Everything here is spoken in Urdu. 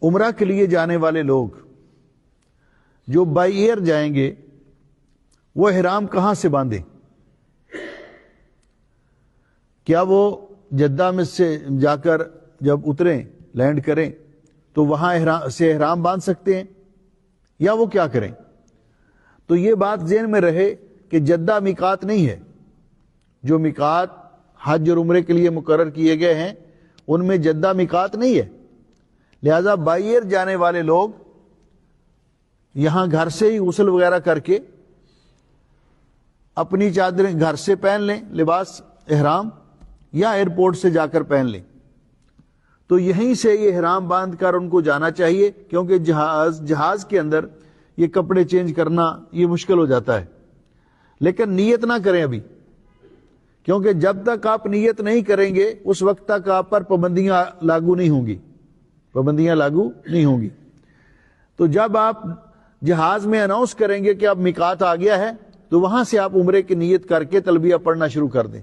عمرہ کے لیے جانے والے لوگ جو بائی ایئر جائیں گے وہ احرام کہاں سے باندھیں؟ کیا وہ جدہ میں سے جا کر جب اتریں لینڈ کریں تو وہاں سے احرام باندھ سکتے ہیں یا وہ کیا کریں؟ تو یہ بات ذہن میں رہے کہ جدہ میقات نہیں ہے. جو میقات حج اور عمرے کے لیے مقرر کیے گئے ہیں ان میں جدہ میقات نہیں ہے. لہذا بائی ایئر جانے والے لوگ یہاں گھر سے ہی غسل وغیرہ کر کے اپنی چادریں گھر سے پہن لیں لباس احرام، یا ایئرپورٹ سے جا کر پہن لیں. تو یہیں سے یہ احرام باندھ کر ان کو جانا چاہیے، کیونکہ جہاز کے اندر یہ کپڑے چینج کرنا یہ مشکل ہو جاتا ہے. لیکن نیت نہ کریں ابھی، کیونکہ جب تک آپ نیت نہیں کریں گے اس وقت تک آپ پر پابندیاں لاگو نہیں ہوں گی. تو جب آپ جہاز میں اناؤنس کریں گے کہ اب میقات آ گیا ہے تو وہاں سے آپ عمرے کی نیت کر کے تلبیہ پڑھنا شروع کر دیں.